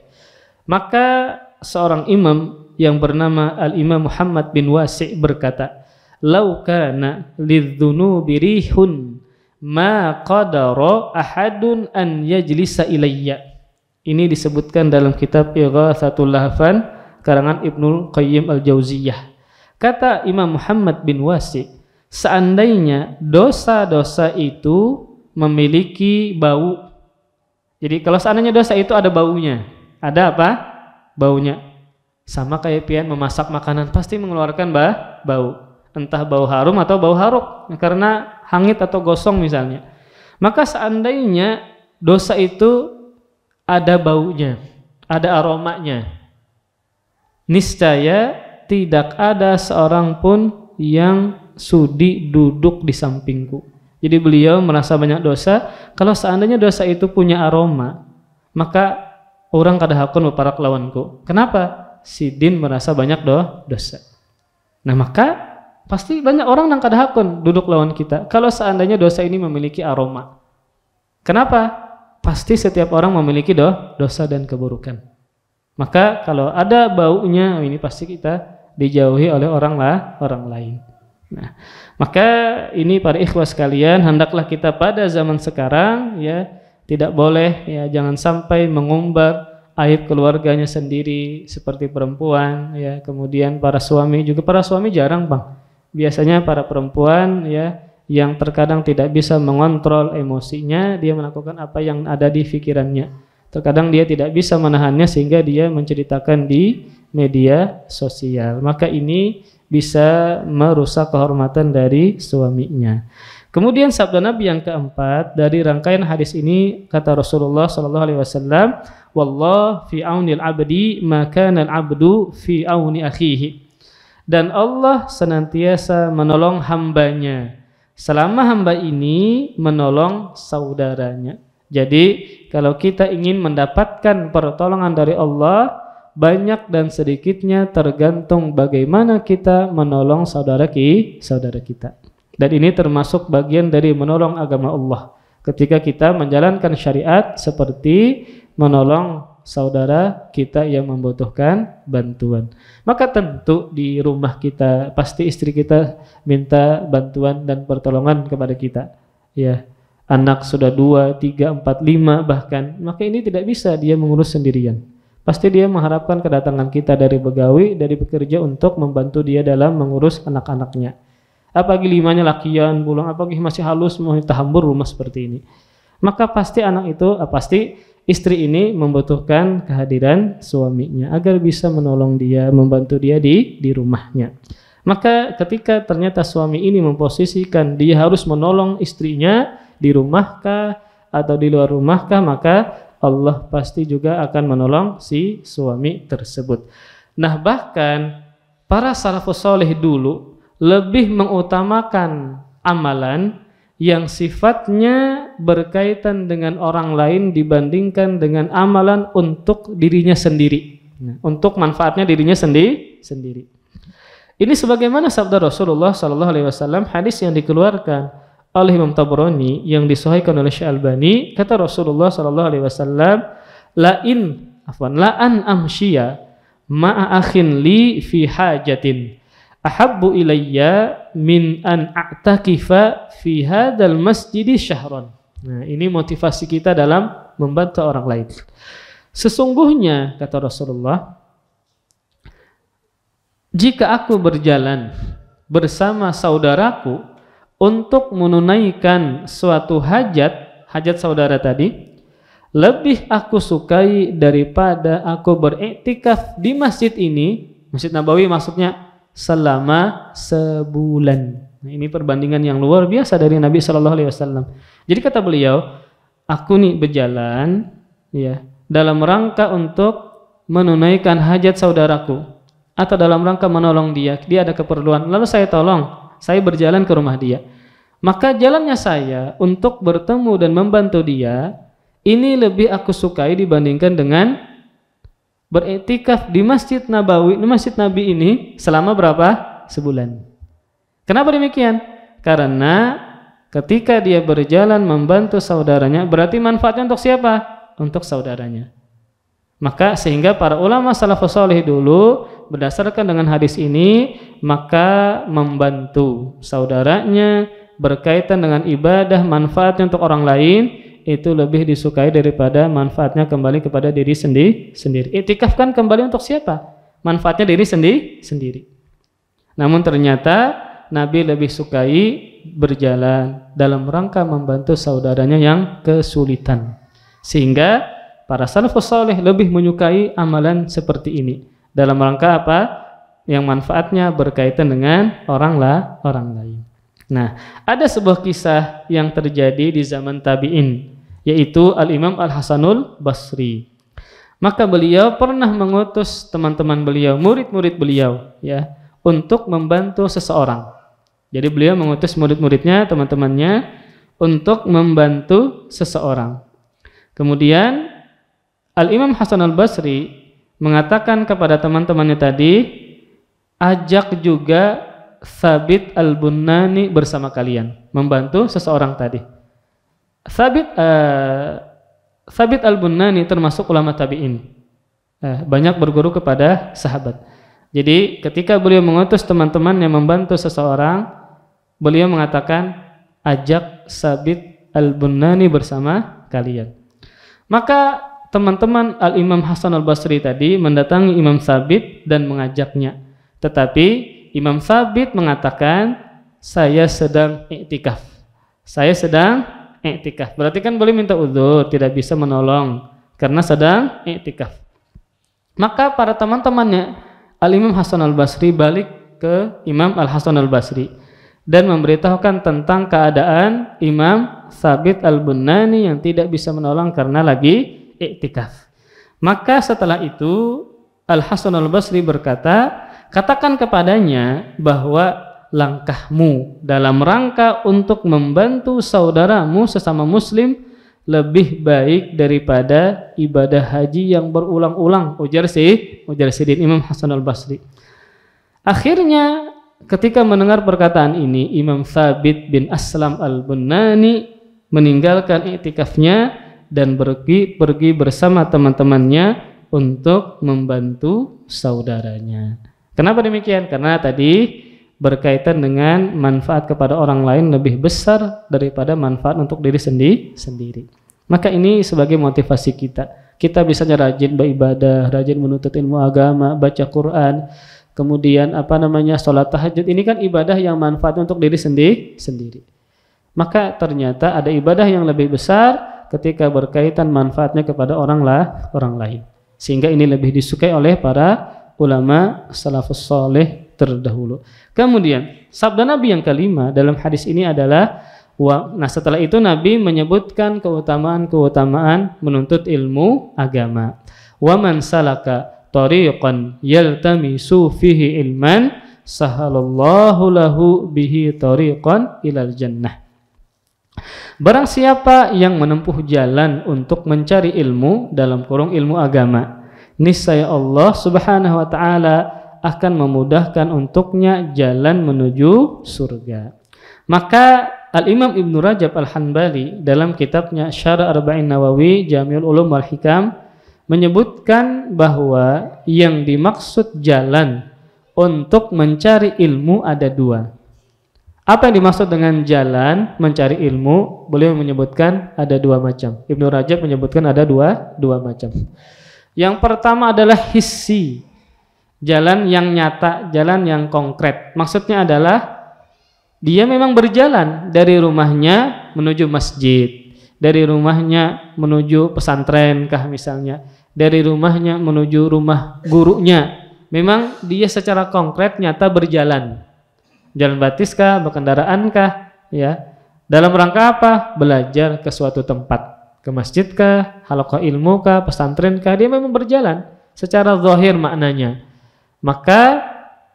Maka seorang imam yang bernama Al-Imam Muhammad bin Wasi' berkata, "Lau kana lidzunubi rihun ma qadara ahadun an yajlisa ilayya." Ini disebutkan dalam kitab Ighatsatul Lahfan karangan Ibnul Qayyim Al-Jauziyah. Kata Imam Muhammad bin Wasi', seandainya dosa-dosa itu memiliki bau. Jadi kalau seandainya dosa itu ada baunya, ada apa? Baunya. Sama kayak pian memasak makanan pasti mengeluarkan bau. Entah bau harum atau bau haruk karena hangit atau gosong misalnya. Maka seandainya dosa itu ada baunya, ada aromanya, niscaya tidak ada seorang pun yang sudi duduk di sampingku. Jadi beliau merasa banyak dosa. Kalau seandainya dosa itu punya aroma, maka orang kada hakun beparak lawanku. Kenapa? Si Din merasa banyak dosa. Nah maka pasti banyak orang yang kada hakun duduk lawan kita. Kalau seandainya dosa ini memiliki aroma. Kenapa? Pasti setiap orang memiliki dosa dan keburukan. Maka kalau ada baunya, ini pasti kita dijauhi oleh orang lain. Nah, maka ini para ikhwah sekalian, hendaklah kita pada zaman sekarang ya tidak boleh ya jangan sampai mengumbar aib keluarganya sendiri seperti perempuan ya, kemudian para suami jarang Bang. Biasanya para perempuan ya yang terkadang tidak bisa mengontrol emosinya, dia melakukan apa yang ada di pikirannya. Terkadang dia tidak bisa menahannya sehingga dia menceritakan di media sosial. Maka ini bisa merusak kehormatan dari suaminya. Kemudian sabda Nabi yang keempat dari rangkaian hadis ini kata Rasulullah sallallahu alaihi wasallam, "Wallahu fi aunil 'abdi ma kana al-'abdu fi auni akhihi." Dan Allah senantiasa menolong hambanya selama hamba ini menolong saudaranya. Jadi kalau kita ingin mendapatkan pertolongan dari Allah, banyak dan sedikitnya tergantung bagaimana kita menolong saudara kita. Dan ini termasuk bagian dari menolong agama Allah. Ketika kita menjalankan syariat seperti menolong saudara kita yang membutuhkan bantuan. Maka tentu di rumah kita pasti istri kita minta bantuan dan pertolongan kepada kita. Ya, anak sudah 2, 3, 4, 5 bahkan, maka ini tidak bisa dia mengurus sendirian. Pasti dia mengharapkan kedatangan kita dari begawi, dari bekerja untuk membantu dia dalam mengurus anak-anaknya. Apalagi 5-nya lakian, pulang apalagi masih halus mau tahambur rumah seperti ini. Maka pasti pasti istri ini membutuhkan kehadiran suaminya agar bisa menolong dia, membantu dia di rumahnya. Maka ketika ternyata suami ini memposisikan dia harus menolong istrinya di rumahkah atau di luar rumahkah, maka Allah pasti juga akan menolong si suami tersebut. Nah bahkan para salafus saleh dulu lebih mengutamakan amalan yang sifatnya berkaitan dengan orang lain dibandingkan dengan amalan untuk dirinya sendiri, untuk manfaatnya dirinya sendiri. Ini sebagaimana sabda Rasulullah SAW, hadis yang dikeluarkan oleh Imam Tabrani yang disahihkan oleh Syekh Albani. Kata Rasulullah SAW, la an amshiya ma'a akhin li fi hajatin ahabbu ilayya min an a'takifa fi hadzal masjidi syahran. Nah, ini motivasi kita dalam membantu orang lain. Sesungguhnya, kata Rasulullah, jika aku berjalan bersama saudaraku untuk menunaikan suatu hajat saudara tadi, lebih aku sukai daripada aku beriktikaf di masjid ini, Masjid Nabawi maksudnya, selama sebulan. Nah, ini perbandingan yang luar biasa dari Nabi Shallallahu Alaihi Wasallam. Jadi kata beliau, aku nih berjalan, ya, dalam rangka untuk menunaikan hajat saudaraku atau dalam rangka menolong dia ada keperluan, lalu saya tolong, saya berjalan ke rumah dia. Maka jalannya saya untuk bertemu dan membantu dia, ini lebih aku sukai dibandingkan dengan beriktikaf di Masjid Nabawi, di Masjid Nabi ini selama berapa? Sebulan. Kenapa demikian? Karena ketika dia berjalan membantu saudaranya, berarti manfaatnya untuk siapa? Untuk saudaranya. Maka sehingga para ulama salafus saleh dulu berdasarkan dengan hadis ini, maka membantu saudaranya berkaitan dengan ibadah, manfaatnya untuk orang lain, itu lebih disukai daripada manfaatnya kembali kepada diri sendiri. Iktikaf kan kembali untuk siapa? Manfaatnya diri sendiri. Namun ternyata Nabi lebih sukai berjalan dalam rangka membantu saudaranya yang kesulitan. Sehingga para salafus saleh lebih menyukai amalan seperti ini. Dalam rangka apa? Yang manfaatnya berkaitan dengan orang lain. Nah, ada sebuah kisah yang terjadi di zaman tabi'in, yaitu Al-Imam Al-Hasanul Basri. Maka beliau pernah mengutus teman-teman beliau, murid-murid beliau, ya, untuk membantu seseorang. Jadi beliau mengutus murid-muridnya, teman-temannya, untuk membantu seseorang. Kemudian Al-Imam Hasan Al-Basri mengatakan kepada teman-temannya tadi, ajak juga Thabit Al-Bunani bersama kalian, membantu seseorang tadi. Thabit Al-Bunani termasuk ulama tabi'in, banyak berguru kepada sahabat. Jadi ketika beliau mengutus teman-temannya membantu seseorang, beliau mengatakan, ajak Thabit Al-Bunani bersama kalian. Maka teman-teman Al-Imam Hasan Al-Basri tadi mendatangi Imam Thabit dan mengajaknya. Tetapi Imam Thabit mengatakan, saya sedang iktikaf. Berarti kan boleh minta uzur, tidak bisa menolong karena sedang iktikaf. Maka para teman-temannya Al-Imam Hasan Al-Basri balik ke Imam Al-Hasan Al-Basri dan memberitahukan tentang keadaan Imam Thabit Al-Bunani yang tidak bisa menolong karena lagi iktikaf. Maka setelah itu Al-Hasan Al-Basri berkata, katakan kepadanya bahwa langkahmu dalam rangka untuk membantu saudaramu sesama muslim lebih baik daripada ibadah haji yang berulang-ulang, ujar Sidin Imam Hasan Al-Basri. Akhirnya ketika mendengar perkataan ini, Imam Thabit bin Aslam Al-Bunani meninggalkan iktikafnya dan pergi bersama teman-temannya untuk membantu saudaranya. Kenapa demikian? Karena tadi berkaitan dengan manfaat kepada orang lain lebih besar daripada manfaat untuk diri sendiri. Maka ini sebagai motivasi kita. Kita bisanya rajin beribadah, rajin menuntut ilmu agama, baca Quran, kemudian sholat tahajud. Ini kan ibadah yang manfaat untuk diri sendiri. Maka ternyata ada ibadah yang lebih besar ketika berkaitan manfaatnya kepada orang lain. Sehingga ini lebih disukai oleh para ulama salafus saleh terdahulu. Kemudian sabda Nabi yang kelima dalam hadis ini adalah setelah itu Nabi menyebutkan keutamaan menuntut ilmu agama. Wa man salaka tariqan yaltamisu fihi ilman sahalallahu lahu bihi tariqan ilal jannah. Barang siapa yang menempuh jalan untuk mencari ilmu, dalam kurung ilmu agama, niscaya Allah Subhanahu wa taala akan memudahkan untuknya jalan menuju surga. Maka Al-Imam Ibnu Rajab Al-Hanbali dalam kitabnya Syarah Arba'in Nawawi Jami'ul Ulum wal Hikam menyebutkan bahwa yang dimaksud jalan untuk mencari ilmu ada dua. Apa yang dimaksud dengan jalan mencari ilmu? Beliau menyebutkan ada dua macam. Ibnu Rajab menyebutkan ada dua macam. Yang pertama adalah hissi, jalan yang nyata, jalan yang konkret. Maksudnya adalah dia memang berjalan dari rumahnya menuju masjid, dari rumahnya menuju pesantren kah misalnya, dari rumahnya menuju rumah gurunya. Memang dia secara konkret nyata berjalan. Jalan batis kah, berkendaraan kah, ya. Dalam rangka apa? Belajar ke suatu tempat, ke masjid kah, halaqah ilmu kah, pesantren kah, dia memang berjalan secara zahir maknanya. Maka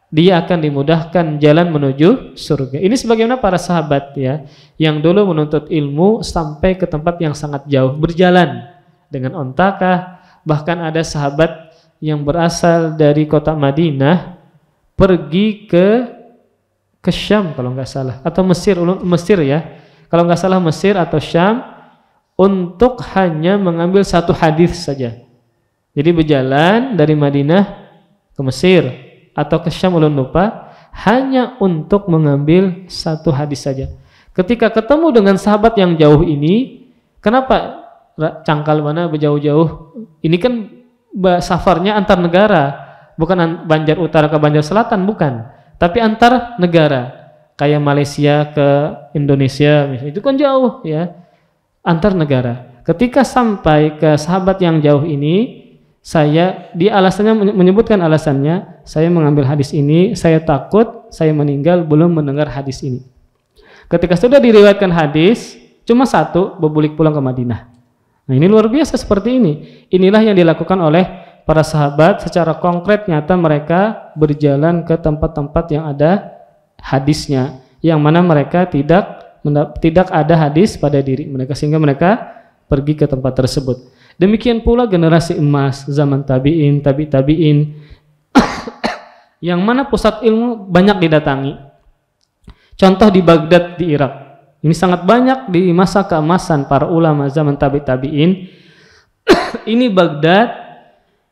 dia akan dimudahkan jalan menuju surga. Ini sebagaimana para sahabat ya, yang dulu menuntut ilmu sampai ke tempat yang sangat jauh, berjalan dengan onta kah. Bahkan ada sahabat yang berasal dari kota Madinah pergi ke Syam kalau nggak salah, atau Mesir ya, kalau nggak salah Mesir atau Syam, untuk hanya mengambil satu hadis saja. Jadi berjalan dari Madinah ke Mesir atau ke Syam, ulun lupa, hanya untuk mengambil satu hadis saja. Ketika ketemu dengan sahabat yang jauh ini, kenapa cangkal mana berjauh-jauh? Ini kan safarnya antar negara, bukan Banjar Utara ke Banjar Selatan, bukan. Tapi antar negara, kayak Malaysia ke Indonesia misalnya, itu kan jauh ya, antar negara. Ketika sampai ke sahabat yang jauh ini, dia alasannya menyebutkan alasannya, saya mengambil hadis ini, saya takut saya meninggal belum mendengar hadis ini. Ketika sudah diriwayatkan hadis, cuma satu, berbulik pulang ke Madinah. Nah ini luar biasa seperti ini. Inilah yang dilakukan oleh para sahabat secara konkret, nyata mereka berjalan ke tempat-tempat yang ada hadisnya, yang mana mereka tidak ada hadis pada diri mereka, sehingga mereka pergi ke tempat tersebut. Demikian pula generasi emas zaman tabi'in, tabi'in yang mana pusat ilmu banyak didatangi. Contoh di Baghdad di Irak. Ini sangat banyak di masa keemasan para ulama zaman tabi'in. Ini Baghdad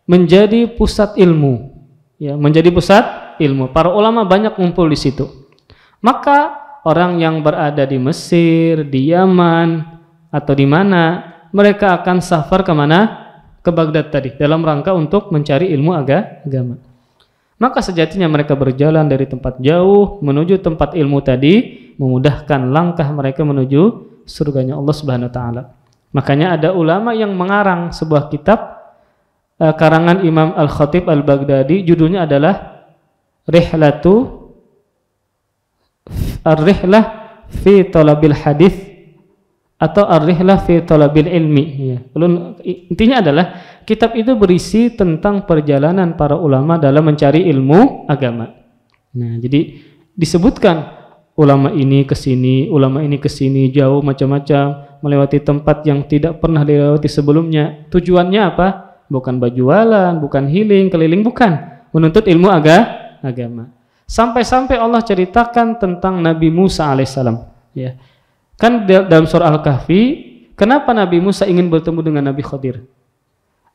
menjadi pusat ilmu, ya, menjadi pusat ilmu. Para ulama banyak ngumpul di situ. Maka orang yang berada di Mesir, di Yaman, atau di mana, mereka akan safar kemana? Ke Baghdad tadi, dalam rangka untuk mencari ilmu agama. Maka sejatinya mereka berjalan dari tempat jauh menuju tempat ilmu tadi, memudahkan langkah mereka menuju surganya Allah Subhanahu wa taala. Makanya ada ulama yang mengarang sebuah kitab karangan Imam Al-Khatib Al-Baghdadi, judulnya adalah Ar-Rihlah fi Talabil Hadis atau Ar-Rihlah fi Talabil Ilmi ya. Intinya adalah kitab itu berisi tentang perjalanan para ulama dalam mencari ilmu agama. Nah, jadi disebutkan ulama ini ke sini, ulama ini ke sini, jauh macam-macam, melewati tempat yang tidak pernah dilewati sebelumnya. Tujuannya apa? Bukan berjualan, bukan healing, keliling, bukan. Menuntut ilmu agama. Sampai-sampai Allah ceritakan tentang Nabi Musa alaihissalam. Ya. Kan dalam surah Al-Kahfi, kenapa Nabi Musa ingin bertemu dengan Nabi Khidir?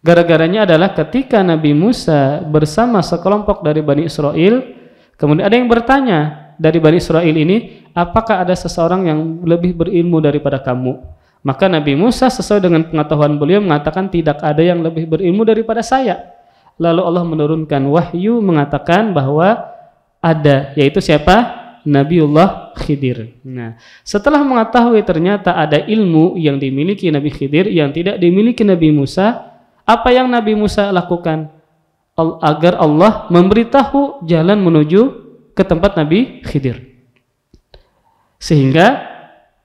Gara-garanya adalah ketika Nabi Musa bersama sekelompok dari Bani Israel, kemudian ada yang bertanya dari Bani Israel ini, apakah ada seseorang yang lebih berilmu daripada kamu? Maka Nabi Musa sesuai dengan pengetahuan beliau mengatakan tidak ada yang lebih berilmu daripada saya. Lalu Allah menurunkan wahyu mengatakan bahwa ada, yaitu siapa? Nabiullah Khidir. Nah, setelah mengetahui ternyata ada ilmu yang dimiliki Nabi Khidir yang tidak dimiliki Nabi Musa, apa yang Nabi Musa lakukan? Agar Allah memberitahu jalan menuju ke tempat Nabi Khidir. Sehingga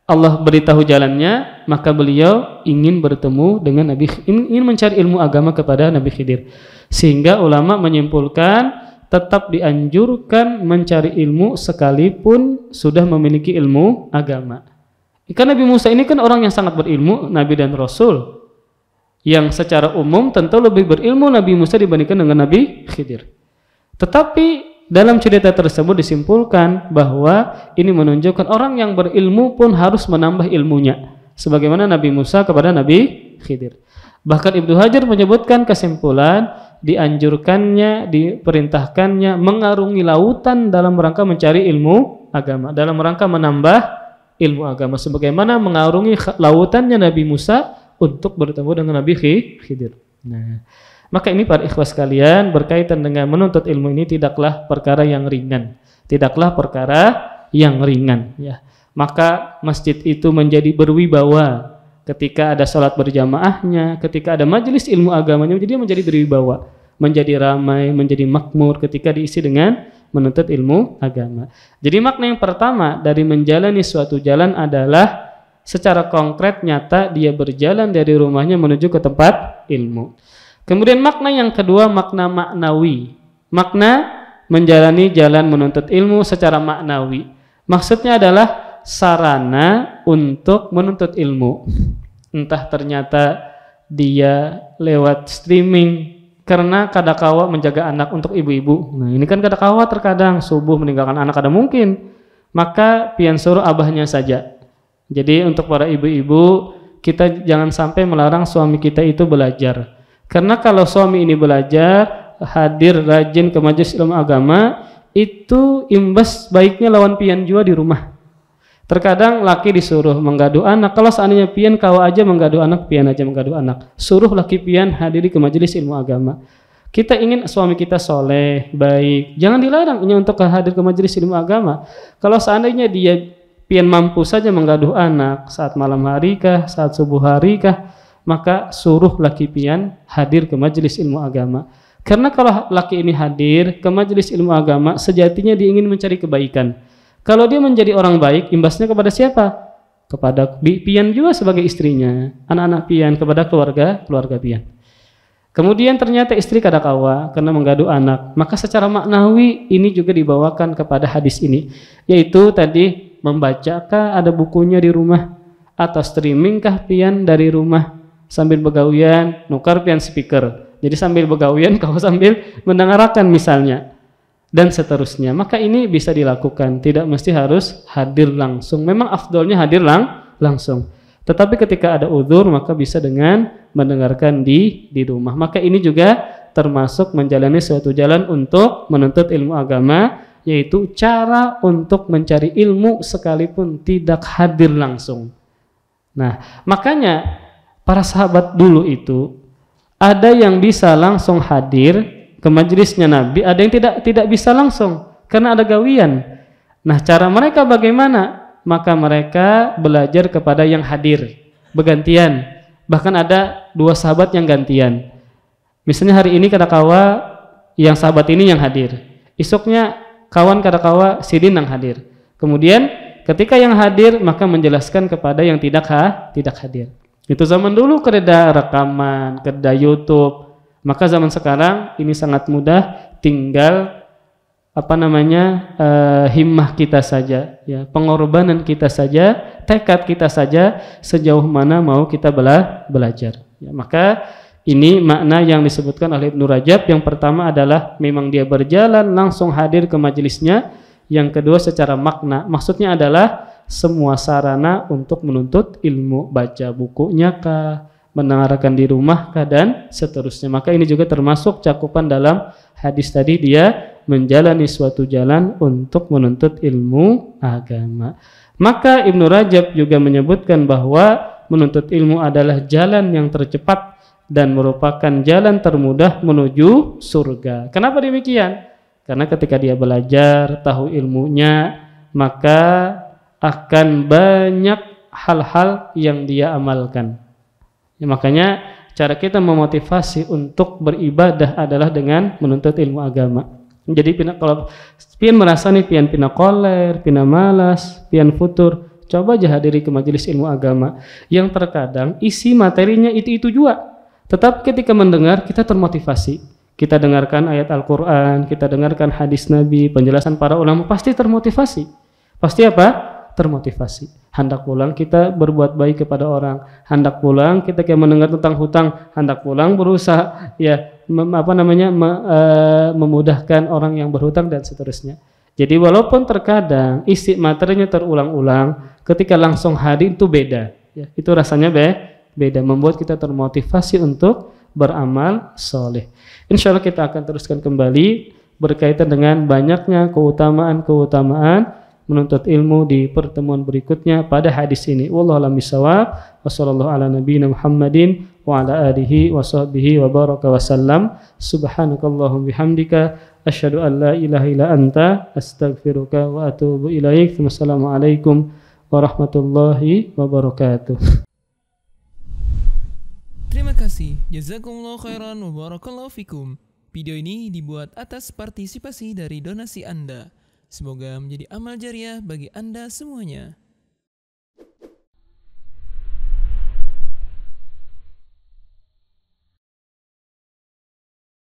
Allah beritahu jalannya, maka beliau ingin bertemu dengan Nabi, ingin mencari ilmu agama kepada Nabi Khidir. Sehingga ulama menyimpulkan tetap dianjurkan mencari ilmu sekalipun sudah memiliki ilmu agama. Karena Nabi Musa ini kan orang yang sangat berilmu, Nabi dan Rasul, yang secara umum tentu lebih berilmu Nabi Musa dibandingkan dengan Nabi Khidir. Tetapi dalam cerita tersebut disimpulkan bahwa ini menunjukkan orang yang berilmu pun harus menambah ilmunya, sebagaimana Nabi Musa kepada Nabi Khidir. Bahkan Ibnu Hajar menyebutkan kesimpulan, dianjurkannya, diperintahkannya mengarungi lautan dalam rangka mencari ilmu agama, dalam rangka menambah ilmu agama, sebagaimana mengarungi lautannya Nabi Musa untuk bertemu dengan Nabi Khidir. Nah, maka ini para ikhwas sekalian, berkaitan dengan menuntut ilmu ini tidaklah perkara yang ringan, tidaklah perkara yang ringan, ya. Maka masjid itu menjadi berwibawa ketika ada sholat berjamaahnya, ketika ada majelis ilmu agamanya, jadi menjadi berwibawa, menjadi ramai, menjadi makmur ketika diisi dengan menuntut ilmu agama. Jadi makna yang pertama dari menjalani suatu jalan adalah secara konkret nyata dia berjalan dari rumahnya menuju ke tempat ilmu. Kemudian makna yang kedua, makna maknawi. Makna menjalani jalan menuntut ilmu secara maknawi. Maksudnya adalah sarana untuk menuntut ilmu. Entah ternyata dia lewat streaming karena kadakawa menjaga anak untuk ibu-ibu. Nah, ini kan kadakawa terkadang subuh meninggalkan anak ada mungkin. Maka pian suruh abahnya saja. Jadi untuk para ibu-ibu, kita jangan sampai melarang suami kita itu belajar. Karena kalau suami ini belajar, hadir rajin ke majelis ilmu agama, itu imbas baiknya lawan pian jua di rumah. Terkadang laki disuruh menggadu anak. Kalau seandainya pian kawa aja menggadu anak, pian aja menggadu anak. Suruh laki pian hadiri ke majelis ilmu agama. Kita ingin suami kita soleh, baik. Jangan dilarang ini untuk hadir ke majelis ilmu agama. Kalau seandainya dia pian mampu saja menggadu anak saat malam hari kah, saat subuh hari kah, maka suruh laki pian hadir ke majelis ilmu agama. Karena kalau laki ini hadir ke majelis ilmu agama, sejatinya dia ingin mencari kebaikan. Kalau dia menjadi orang baik, imbasnya kepada siapa? Kepada pian juga sebagai istrinya, anak-anak pian, kepada keluarga pian. Kemudian ternyata istri kadakawa karena menggadu anak, maka secara maknawi ini juga dibawakan kepada hadis ini, yaitu tadi membacakah ada bukunya di rumah, atau streamingkah pian dari rumah sambil begawian, nukar pian speaker. Jadi sambil begawian kau sambil mendengarkan misalnya. Dan seterusnya, maka ini bisa dilakukan, tidak mesti harus hadir langsung. Memang afdolnya hadir langsung, tetapi ketika ada uzur maka bisa dengan mendengarkan di rumah. Maka ini juga termasuk menjalani suatu jalan untuk menuntut ilmu agama, yaitu cara untuk mencari ilmu sekalipun tidak hadir langsung. Nah, makanya para sahabat dulu itu ada yang bisa langsung hadir ke majelisnya Nabi, ada yang tidak bisa langsung karena ada gawian. Nah, cara mereka bagaimana? Maka mereka belajar kepada yang hadir, bergantian. Bahkan ada 2 sahabat yang gantian. Misalnya hari ini kadakawa yang sahabat ini yang hadir, esoknya kawan kadakawa sidin yang hadir. Kemudian ketika yang hadir maka menjelaskan kepada yang tidak hadir. Itu zaman dulu kereda rekaman, kereda YouTube. Maka zaman sekarang ini sangat mudah, tinggal himmah kita saja, ya, pengorbanan kita saja, tekad kita saja sejauh mana mau kita belajar. Ya, maka ini makna yang disebutkan oleh Ibnu Rajab. Yang pertama adalah memang dia berjalan langsung hadir ke majelisnya. Yang kedua secara makna, maksudnya adalah semua sarana untuk menuntut ilmu, baca bukunya kah, mendengarkan di rumah kah, dan seterusnya. Maka ini juga termasuk cakupan dalam hadis tadi, dia menjalani suatu jalan untuk menuntut ilmu agama. Maka Ibnu Rajab juga menyebutkan bahwa menuntut ilmu adalah jalan yang tercepat dan merupakan jalan termudah menuju surga. Kenapa demikian? Karena ketika dia belajar, tahu ilmunya, maka akan banyak hal-hal yang dia amalkan. Ya, makanya cara kita memotivasi untuk beribadah adalah dengan menuntut ilmu agama. Jadi kalau pian merasa nih pian pina koler, pina malas, pian futur, coba aja hadiri ke majelis ilmu agama yang terkadang isi materinya itu juga. Tetapi ketika mendengar kita termotivasi. Kita dengarkan ayat Al-Qur'an, kita dengarkan hadis Nabi, penjelasan para ulama, pasti termotivasi. Pasti apa? Termotivasi. Hendak pulang kita berbuat baik kepada orang, hendak pulang kita mendengar tentang hutang, hendak pulang berusaha memudahkan orang yang berhutang dan seterusnya. Jadi walaupun terkadang isi materinya terulang-ulang, ketika langsung hadir itu beda, ya, itu rasanya beda, membuat kita termotivasi untuk beramal soleh. Insya Allah kita akan teruskan kembali berkaitan dengan banyaknya keutamaan menuntut ilmu di pertemuan berikutnya pada hadis ini. Wallahu a'lam bishawab. Wassallallahu ala nabiyyina Muhammadin wa ala alihi wa sahbihi wa baraka wa sallam. Subhanakallahumma bihamdika asyhadu an la ilaha illa anta astaghfiruka wa atubu ilaik. Wassalamualaikum warahmatullahi wabarakatuh. Terima kasih. Jazakumullah khairan wa barakallahu fikum. Video ini dibuat atas partisipasi dari donasi Anda. Semoga menjadi amal jariah bagi Anda semuanya.